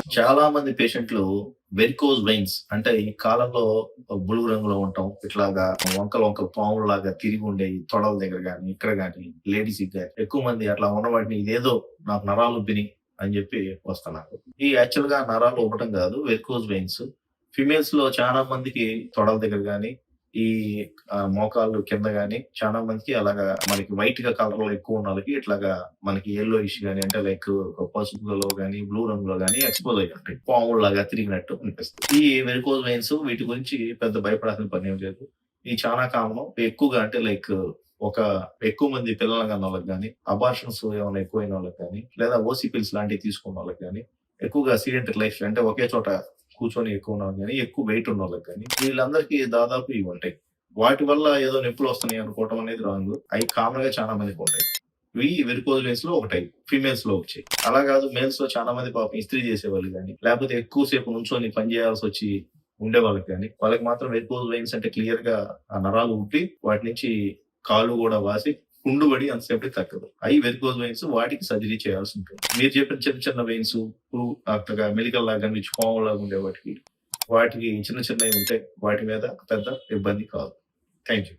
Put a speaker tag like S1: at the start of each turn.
S1: చాలా మంది పేషెంట్లు వెరికోజ్ వెయిన్స్ అంటే ఈ కాలంలో బులుగు రంగులో ఉండటం, ఇట్లాగా వంకలు వంకలు పాముల్లాగా తిరిగి ఉండేయి తొడల దగ్గర గాని, ఇక్కడ గాని లేడీస్‌కి గాని ఎక్కువ మంది అట్లా ఉన్న వాటిని ఇదేదో నాకు నరాలు ఉబ్బినియి అని జెప్పి వస్తున్నారు. ఈ యాక్చువల్‌గా నరాలు ఉబ్బటం గాదు వెరికోజ్ వెయిన్స్. ఫీమేల్స్‌లో చాలా మందికి తొడల దగ్గర గాని, ఈ మోకాళ్ళు కింద గాని చాలా మందికి అలాగా మనకి వైట్‌గా కలర్‌లో ఎక్కువ ఉన్నోళ్ళకి ఇట్లాగా మనకి యెల్లోయిష్ గాని అంటే లైక్ పసుపులో గాని, బ్లూ రంగులో గాని ఎక్స్‌పోజ్ అయ్యి ఉంటాయి. పాముల్లాగా తిరిగినట్టు అనిపిస్తది. ఈ వెరికోజ్ వెయిన్స్ వీటి గురించి పెద్ద భయపడాల్సిన పనేం లేదు. ఇయి చానా కామను. ఎక్కువగా అంటే లైక్ ఒక ఎక్కువ మంది పిల్లలు కన్నోళ్ళకి గాని, అబార్షన్స్ ఏమైనా ఎక్కువైనోళ్ళకి గాని, లేదా ఓసీ పిల్స్ లాంటివి తీసుకున్నోళ్ళకి గాని, ఎక్కువగా సిడెంటరీ లైఫ్ అంటే ఒకే చోట కూర్చొని ఎక్కువ ఉన్నోళ్ళకి గాని, ఎక్కువ వెయిట్ ఉన్నోళ్ళకి గాని, వీళ్ళందరికీ దాదాపు ఇవుంటాయి. వాటి వల్ల ఏదో నొప్పులొస్తున్నాయి అనుకోవటం అనేది రాంగు. అయి కామన్‌గా చాలా మందికుంటాయి. ఇవి వెరికోజ్ వెయిన్స్‌లో ఒక టైప్. ఫీమేల్స్‌లో వచ్చాయి. అలా కాదు మేల్స్‌లో చాలా మంది పాపం ఇస్త్రీ చేసేవాళ్ళు గాని, లేకపోతే ఎక్కువ సేపు నుంచొని పని చేయాల్సొచ్చి ఉండేవాళ్ళకి గాని, వాళ్ళకి మాత్రం వెరికోజ్ వెయిన్స్ అంటే క్లియర్‌గా ఆ నరాలు ఉబ్బి వాటి నుంచి కాళ్ళు గూడా వాసి పుండు పడి అంతసేపటికి తగ్గదు. అయి వెరికోజ్ వెయిన్స్ వాటికి సర్జరీ చేయాల్సుంటుంది. మీరు చెప్పిన చిన్న చిన్న వెయిన్స్ అట్టగా మెలికల్లాగా కనిపించి పాములాగా ఉండే వాటికి చిన్న చిన్నవి ఉంటే వాటి మీద పెద్ద ఇబ్బంది కాదు. Thank you.